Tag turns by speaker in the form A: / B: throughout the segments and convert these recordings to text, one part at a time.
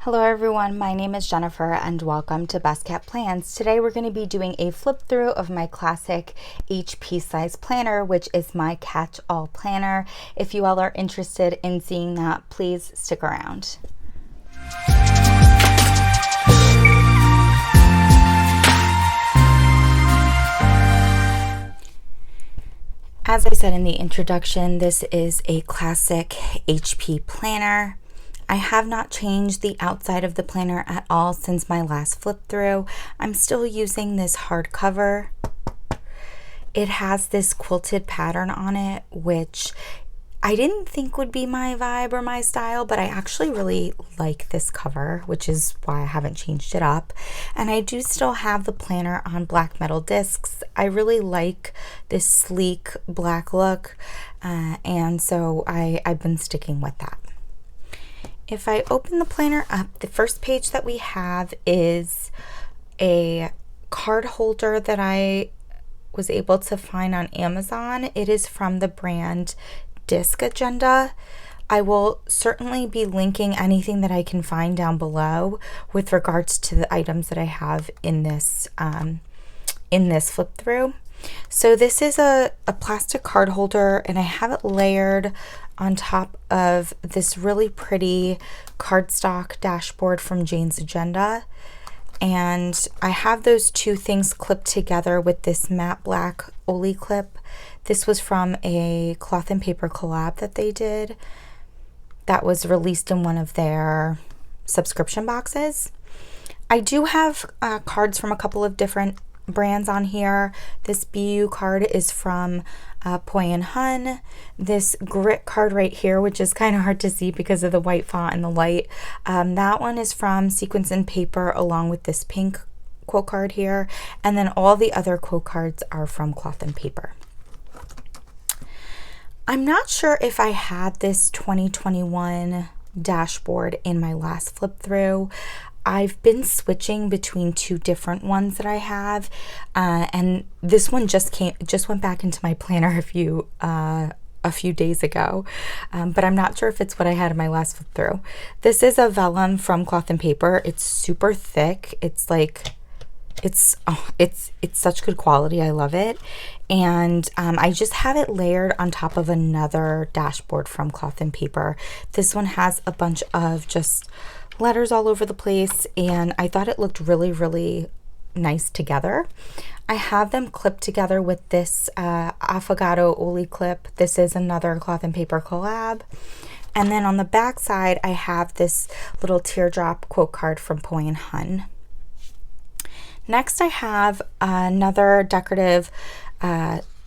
A: Hello everyone, my name is Jennifer and welcome to Best Kept Plans. Today we're going to be doing a flip through of my classic HP size planner, which is my catch-all planner. If you all are interested in seeing that, please stick around. As I said in the introduction, this is a classic HP planner. I have not changed the outside of the planner at all since my last flip through. I'm still using this hardcover. It has this quilted pattern on it, which I didn't think would be my vibe or my style, but I actually really like this cover, which is why I haven't changed it up. And I do still have the planner on black metal discs. I really like this sleek black look, and so I've been sticking with that. If I open the planner up, the first page that we have is a card holder that I was able to find on Amazon. It is from the brand Disc Agenda. I will certainly be linking anything that I can find down below with regards to the items that I have in this flip through. So this is a plastic card holder, and I have it layered on top of this really pretty cardstock dashboard from Jane's Agenda. And I have those two things clipped together with this matte black Oli clip. This was from a cloth and paper collab that they did that was released in one of their subscription boxes. I do have cards from a couple of different brands on here. This BU card is from Poi & Hun. This grit card right here, which is kind of hard to see because of the white font and the light, that one is from Sequence and Paper, along with this pink quote card here, and then all the other quote cards are from Cloth and Paper. I'm not sure if I had this 2021 dashboard in my last flip through. I've been switching between two different ones that I have, and this one just went back into my planner a few days ago, but I'm not sure if it's what I had in my last flip through. This is a vellum from Cloth and Paper. It's super thick. It's like it's such good quality. I love it. And I just have it layered on top of another dashboard from Cloth and Paper. This one has a bunch of just letters all over the place, and I thought it looked really, really nice together. I have them clipped together with this Affogato Oli clip. This is another Cloth and Paper collab. And then on the back side, I have this little teardrop quote card from Poi & Hun. Next, I have another decorative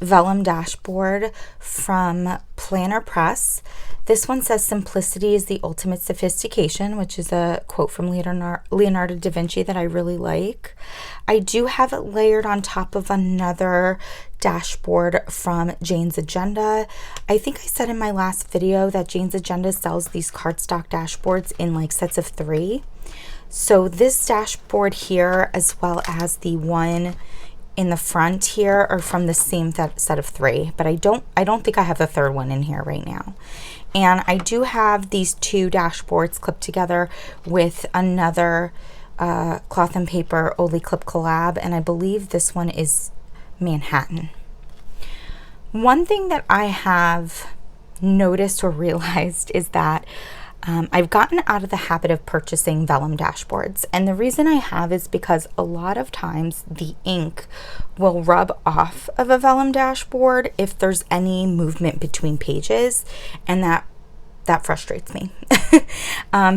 A: vellum dashboard from Planner Press. This one says "Simplicity is the ultimate sophistication," which is a quote from Leonardo da Vinci that I really like. I do have it layered on top of another dashboard from Jane's Agenda. I think I said in my last video that Jane's Agenda sells these cardstock dashboards in like sets of 3. So this dashboard here, as well as the one in the front here, are from the same set of 3, but I don't think I have the third one in here right now. And I do have these two dashboards clipped together with another Cloth and Paper Oli clip collab, and I believe this one is Manhattan. One thing that I have noticed or realized is that I've gotten out of the habit of purchasing vellum dashboards, and the reason I have is because a lot of times the ink will rub off of a vellum dashboard if there's any movement between pages, and that frustrates me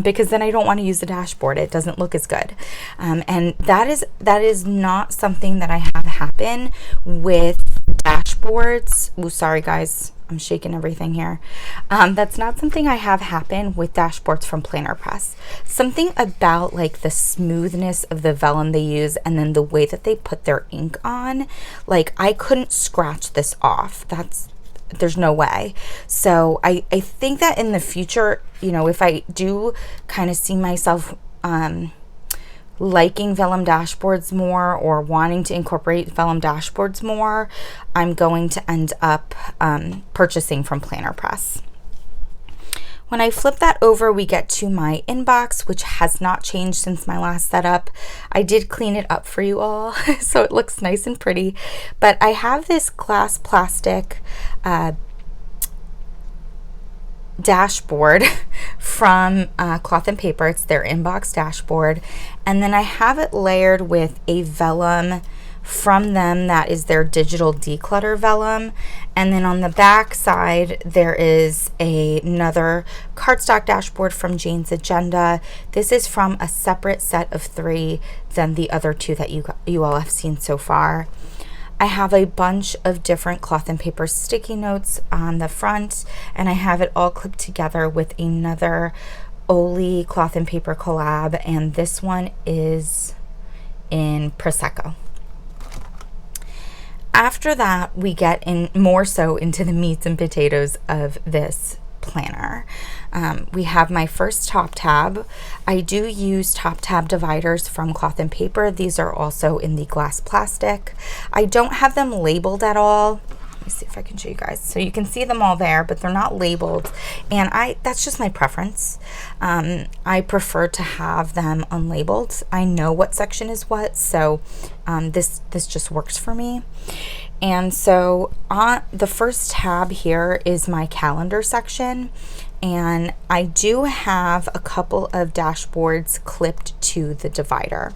A: because then I don't want to use the dashboard. It doesn't look as good, and that is not something that I have happen with dashboards. Oh, sorry guys, I'm shaking everything here. That's not something I have happen with dashboards from Planner Press. Something about like the smoothness of the vellum they use, and then the way that they put their ink on, like I couldn't scratch this off. There's no way. So I think that in the future, you know, if I do kind of see myself liking vellum dashboards more, or wanting to incorporate vellum dashboards more, I'm going to end up purchasing from Planner Press. When I flip that over, we get to my inbox, which has not changed since my last setup. I did clean it up for you all, so it looks nice and pretty. But I have this glass plastic dashboard from Cloth and Paper. It's their inbox dashboard. And then I have it layered with a vellum from them that is their digital declutter vellum. And then on the back side there is another cardstock dashboard from Jane's Agenda. This is from a separate set of 3 than the other 2 that you all have seen so far. I have a bunch of different Cloth and Paper sticky notes on the front, and I have it all clipped together with another Oli Cloth and Paper collab, and this one is in Prosecco. After that, we get in more so into the meats and potatoes of this planner. We have my first top tab. I do use top tab dividers from Cloth and Paper. These are also in the glass plastic. I don't have them labeled at all. Let me see if I can show you guys. So you can see them all there, but they're not labeled. And that's just my preference. I prefer to have them unlabeled. I know what section is what, so this just works for me. And so on the first tab here is my calendar section, and I do have a couple of dashboards clipped to the divider.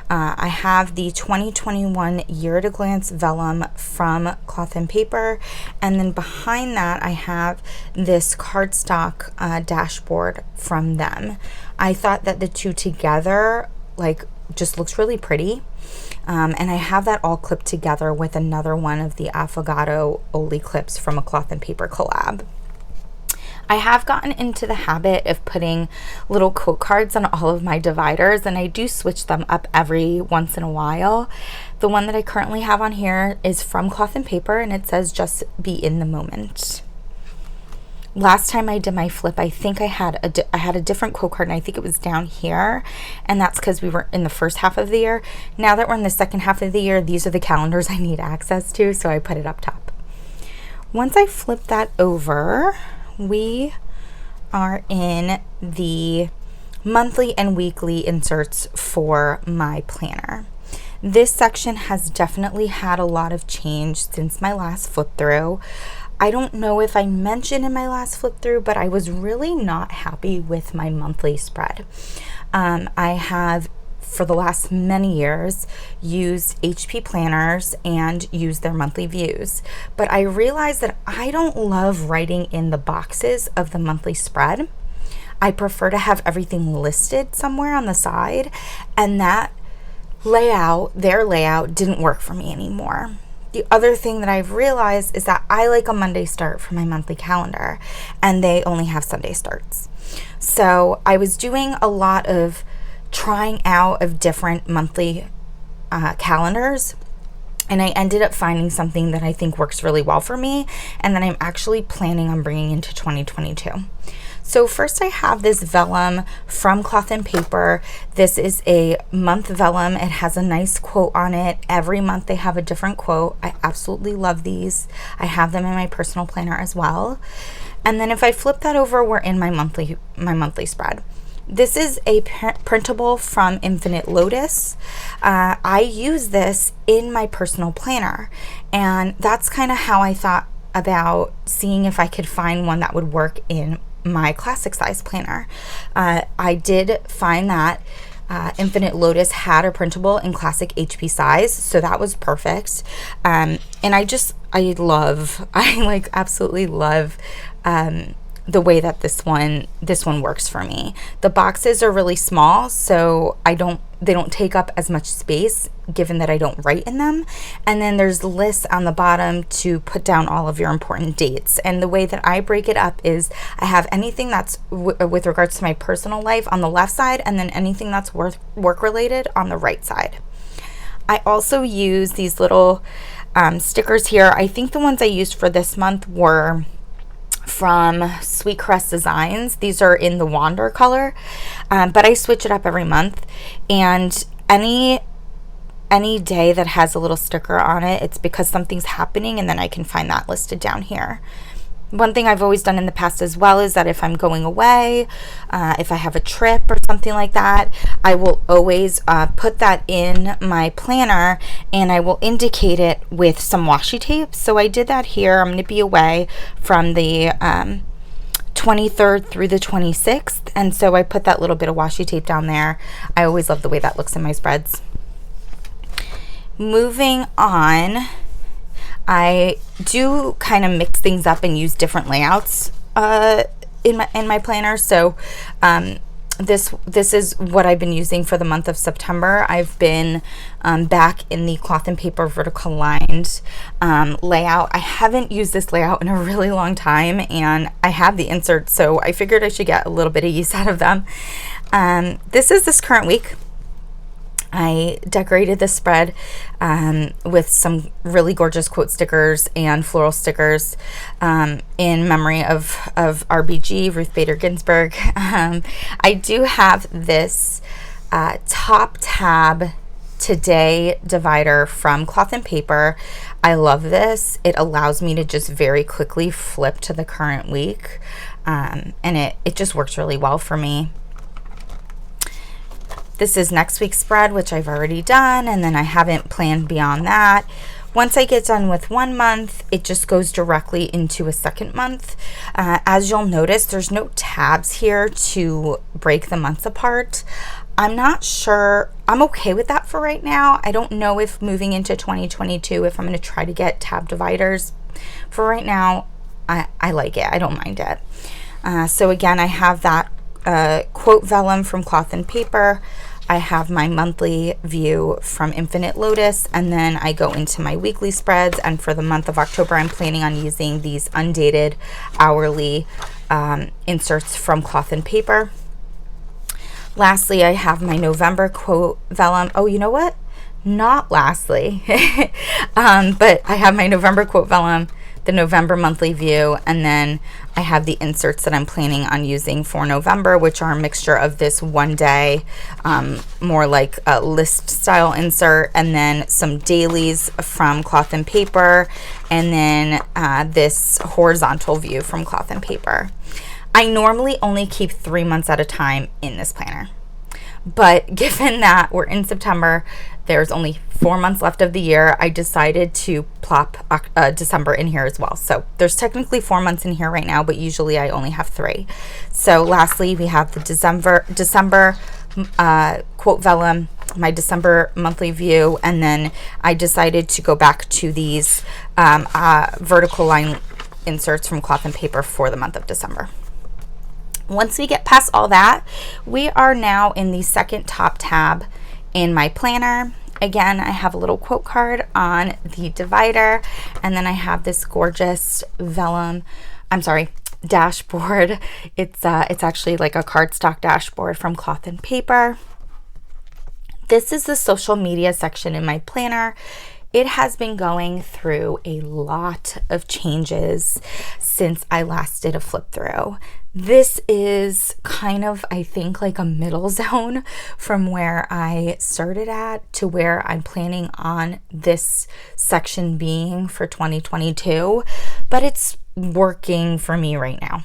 A: I have the 2021 Year at a Glance vellum from Cloth and Paper, and then behind that I have this cardstock dashboard from them. I thought that the two together just looks really pretty. And I have that all clipped together with another one of the Affogato Oli clips from a Cloth and Paper collab. I have gotten into the habit of putting little quote cards on all of my dividers, and I do switch them up every once in a while. The one that I currently have on here is from Cloth and Paper, and it says "Just be in the moment." Last time I did my flip, I think I had a different quote card, and I think it was down here, and that's because we were in the first half of the year. Now that we're in the second half of the year, these are the calendars I need access to, so I put it up top. Once I flip that over, we are in the monthly and weekly inserts for my planner. This section has definitely had a lot of change since my last flip through. I don't know if I mentioned in my last flip through, but I was really not happy with my monthly spread. I have, for the last many years, used HP planners and used their monthly views. But I realized that I don't love writing in the boxes of the monthly spread. I prefer to have everything listed somewhere on the side, and that their layout didn't work for me anymore. The other thing that I've realized is that I like a Monday start for my monthly calendar, and they only have Sunday starts. So I was doing a lot of trying out of different monthly calendars, and I ended up finding something that I think works really well for me, and that I'm actually planning on bringing into 2022. So first I have this vellum from Cloth and Paper. This is a month vellum. It has a nice quote on it. Every month they have a different quote. I absolutely love these. I have them in my personal planner as well. And then if I flip that over, we're in my monthly spread. This is a printable from Infinite Lotus. I use this in my personal planner, and that's kind of how I thought about seeing if I could find one that would work in my classic size planner. I did find that Infinite Lotus had a printable in classic HP size, so that was perfect. And I absolutely love the way that this one works for me. The boxes are really small, so they don't take up as much space, given that I don't write in them. And then there's lists on the bottom to put down all of your important dates. And the way that I break it up is I have anything that's with regards to my personal life on the left side, and then anything that's work related on the right side. I also use these little stickers here. I think the ones I used for this month were from Sweet Crest Designs. These are in the Wander color, but I switch it up every month, and any day that has a little sticker on it, it's because something's happening, and then I can find that listed down here. One thing I've always done in the past as well is that if I'm going away, if I have a trip or something like that, I will always put that in my planner and I will indicate it with some washi tape. So I did that here. I'm going to be away from the 23rd through the 26th, and so I put that little bit of washi tape down there. I always love the way that looks in my spreads. Moving on, I do kind of mix things up and use different layouts in my planner. So this is what I've been using for the month of September. I've been back in the cloth and paper vertical lined layout. I haven't used this layout in a really long time, and I have the inserts, so I figured I should get a little bit of use out of them. This is this current week. I decorated this spread with some really gorgeous quote stickers and floral stickers in memory of RBG, Ruth Bader Ginsburg. I do have this top tab today divider from Cloth and Paper. I love this. It allows me to just very quickly flip to the current week, and it just works really well for me. This is next week's spread, which I've already done, and then I haven't planned beyond that. Once I get done with one month, it just goes directly into a second month. As you'll notice, there's no tabs here to break the months apart. I'm not sure. I'm okay with that for right now. I don't know if moving into 2022, if I'm going to try to get tab dividers. For right now, I like it. I don't mind it. So again, I have that quote vellum from Cloth and Paper. I have my monthly view from Infinite Lotus, and then I go into my weekly spreads, and for the month of October I'm planning on using these undated hourly inserts from Cloth and Paper. Lastly, I have my November quote vellum. Oh, you know what? Not lastly, but I have my November quote vellum, the November monthly view, and then I have the inserts that I'm planning on using for November, which are a mixture of this one day, more like a list style insert, and then some dailies from Cloth and Paper, and then this horizontal view from Cloth and Paper. I normally only keep 3 months at a time in this planner, but given that we're in September, there's only 4 months left of the year, I decided to plop December in here as well. So there's technically 4 months in here right now, but usually I only have 3. So lastly, we have the December quote vellum, my December monthly view, and then I decided to go back to these vertical line inserts from Cloth and Paper for the month of December. Once we get past all that, we are now in the second top tab in my planner. Again, I have a little quote card on the divider, and then I have this gorgeous dashboard. It's actually like a cardstock dashboard from Cloth and Paper. This is the social media section in my planner. It has been going through a lot of changes since I last did a flip through. This is kind of, I think, like a middle zone from where I started at to where I'm planning on this section being for 2022, but it's working for me right now.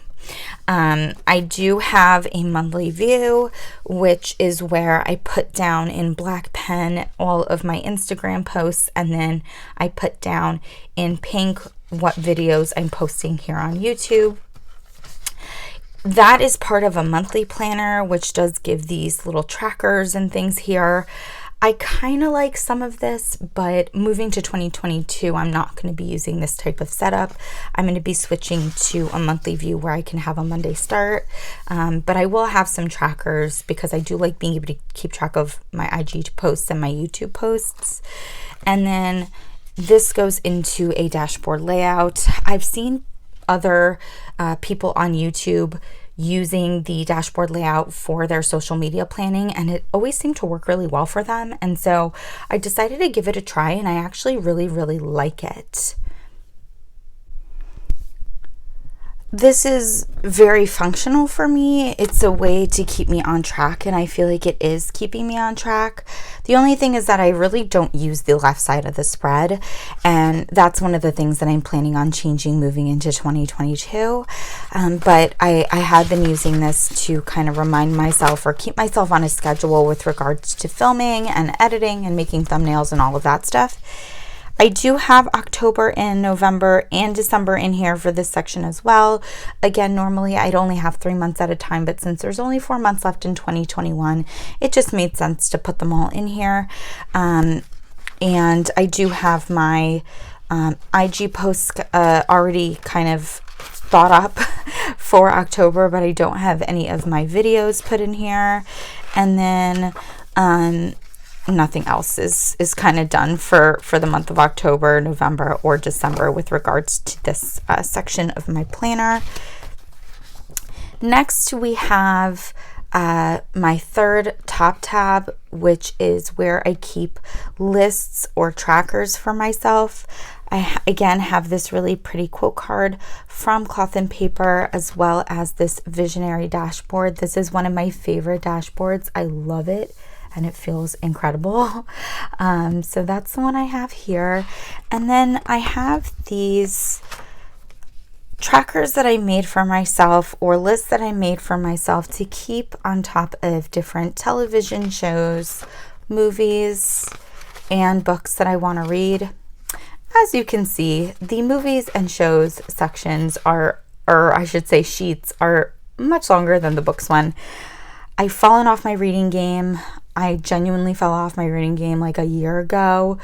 A: I do have a monthly view, which is where I put down in black pen all of my Instagram posts, and then I put down in pink what videos I'm posting here on YouTube. That is part of a monthly planner, which does give these little trackers and things here. I kind of like some of this, but moving to 2022, I'm not going to be using this type of setup. I'm going to be switching to a monthly view where I can have a Monday start, but I will have some trackers because I do like being able to keep track of my IG posts and my YouTube posts. And then this goes into a dashboard layout. I've seen other people on YouTube using the dashboard layout for their social media planning, and it always seemed to work really well for them. And so I decided to give it a try, and I actually really, really like it. this is very functional for me. It's a way to keep me on track, and I feel like it is keeping me on track. The only thing is that I really don't use the left side of the spread, and that's one of the things that I'm planning on changing moving into 2022. But I have been using this to kind of remind myself or keep myself on a schedule with regards to filming and editing and making thumbnails and all of that stuff. I do have October and November and December in here for this section as well. Again, normally I'd only have 3 months at a time, but since there's only 4 months left in 2021, it just made sense to put them all in here. And I do have my IG posts already kind of thought up for October, but I don't have any of my videos put in here. And then nothing else is kind of done for the month of October, November, or December with regards to this section of my planner. Next, we have my third top tab, which is where I keep lists or trackers for myself. I again have this really pretty quote card from Cloth and Paper, as well as this visionary dashboard. This is one of my favorite dashboards. I love it, and it feels incredible. So that's the one I have here. And then I have these trackers that I made for myself, or lists that I made for myself to keep on top of different television shows, movies, and books that I want to read. As you can see, the movies and shows sections or I should say sheets, are much longer than the books one. I've fallen off my reading game. I genuinely fell off my reading game like a year ago,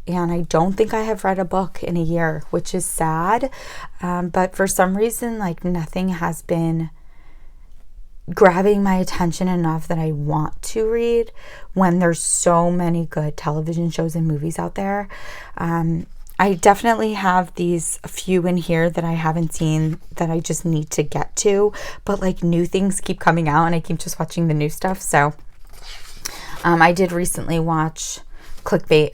A: and I don't think I have read a book in a year, which is sad. But for some reason, like, nothing has been grabbing my attention enough that I want to read when there's so many good television shows and movies out there. I definitely have these few in here that I haven't seen that I just need to get to, but like new things keep coming out and I keep just watching the new stuff. So I did recently watch Clickbait,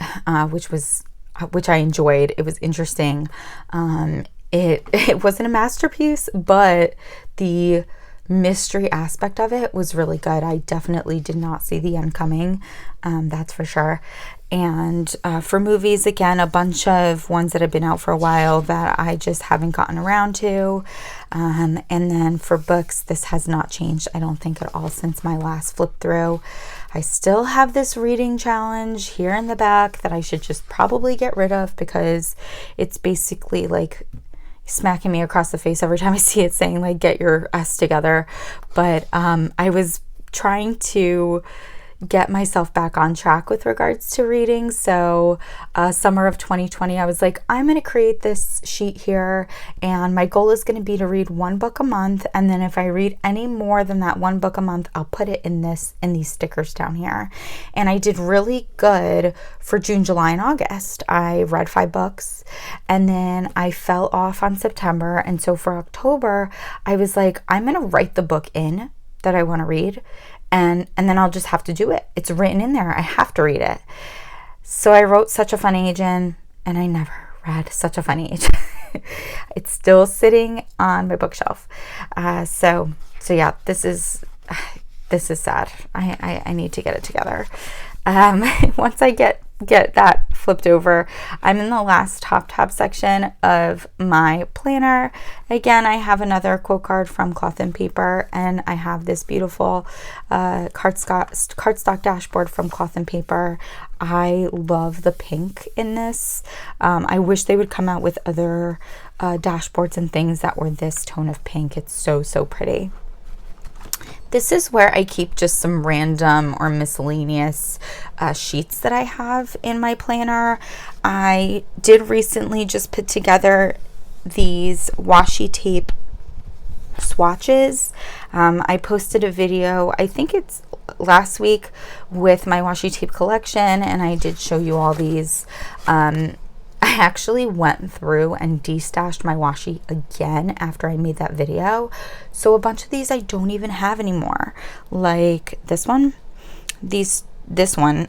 A: which I enjoyed. It was interesting. It wasn't a masterpiece, but the mystery aspect of it was really good. I definitely did not see the end coming, that's for sure. And for movies, again, a bunch of ones that have been out for a while that I just haven't gotten around to. And then for books, this has not changed, I don't think, at all since my last flip through. I still have this reading challenge here in the back that I should just probably get rid of, because it's basically like smacking me across the face every time I see it, saying like, get your ass together. But I was trying to get myself back on track with regards to reading. So summer of 2020, I was like, I'm going to create this sheet here, and my goal is going to be to read one book a month. And then if I read any more than that one book a month, I'll put it in these stickers down here. And I did really good for June, July, and August. I read 5 books, and then I fell off on September. And so for October, I was like, I'm going to write the book in that I want to read. And then I'll just have to do it. It's written in there. I have to read it. So I wrote Such a Fun Age in, and I never read Such a Fun Age. It's still sitting on my bookshelf. So yeah, this is sad. I need to get it together. Once I get that flipped over, I'm in the last top tab section of my planner. Again, I have another quote card from Cloth and Paper, and I have this beautiful cardstock dashboard from Cloth and Paper. I love the pink in this. I wish they would come out with other dashboards and things that were this tone of pink. It's so pretty. This is where I keep just some random or miscellaneous sheets that I have in my planner. I did recently just put together these washi tape swatches. I posted a video, I think it's last week, with my washi tape collection, and I did show you all these. I actually went through and destashed my washi again after I made that video. So a bunch of these I don't even have anymore. Like this one, this one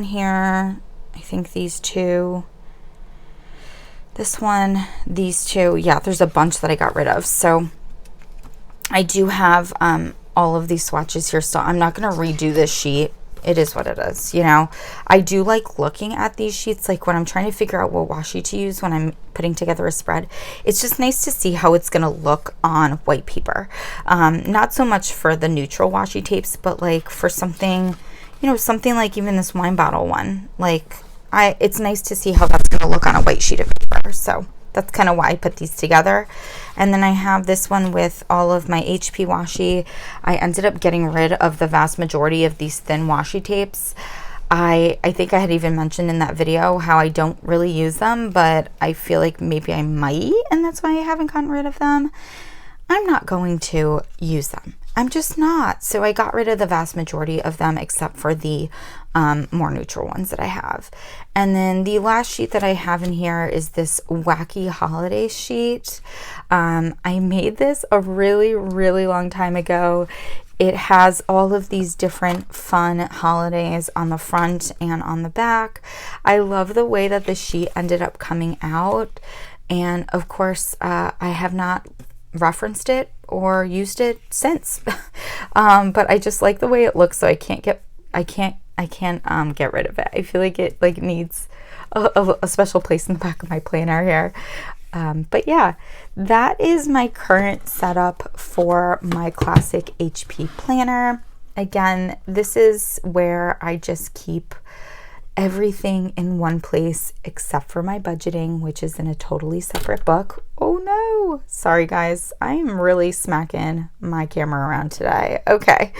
A: here, I think these two, This one, these two, yeah, there's a bunch that I got rid of. So I do have all of these swatches here still. I'm not going to redo this sheet. It is what it is, you know. I do like looking at these sheets, like when I'm trying to figure out what washi to use when I'm putting together a spread. It's just nice to see how it's going to look on white paper. Not so much for the neutral washi tapes, but like for something, you know, something like even this wine bottle one. Like, it's nice to see how that's going to look on a white sheet of paper. So that's kind of why I put these together. And then I have this one with all of my HP washi. I ended up getting rid of the vast majority of these thin washi tapes. I think I had even mentioned in that video how I don't really use them, but I feel like maybe I might, and that's why I haven't gotten rid of them. I'm not going to use them. I'm just not. So I got rid of the vast majority of them except for the more neutral ones that I have. And then the last sheet that I have in here is this wacky holiday sheet. I made this a really, really long time ago. It has all of these different fun holidays on the front and on the back. I love the way that the sheet ended up coming out. And of course, I have not referenced it or used it since. But I just like the way it looks, so I can't get rid of it. I feel like it needs a special place in the back of my planner here. But yeah, that is my current setup for my classic HP planner. Again, this is where I just keep everything in one place except for my budgeting, which is in a totally separate book. Oh no, sorry guys, I am really smacking my camera around today. Okay,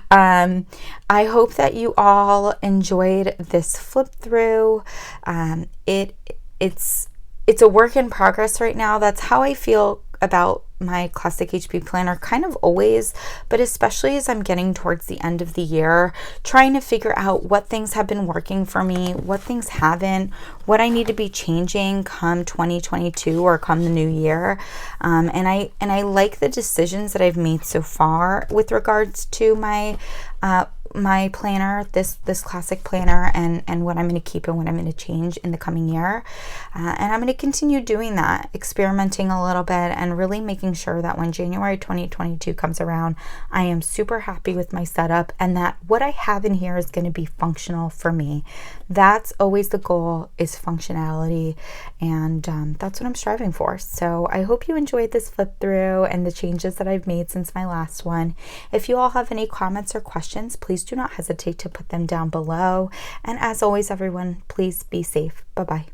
A: I hope that you all enjoyed this flip through. It's a work in progress right now. That's how I feel about my classic HP planner, kind of always, but especially as I'm getting towards the end of the year, trying to figure out what things have been working for me, what things haven't, what I need to be changing come 2022 or come the new year. And I like the decisions that I've made so far with regards to my my planner, this classic planner, and what I'm going to keep and what I'm going to change in the coming year. And I'm going to continue doing that, experimenting a little bit and really making sure that when January 2022 comes around, I am super happy with my setup and that what I have in here is going to be functional for me. That's always the goal, is functionality, and that's what I'm striving for. So I hope you enjoyed this flip through and the changes that I've made since my last one. If you all have any comments or questions, please do not hesitate to put them down below. And as always, everyone, please be safe. Bye-bye.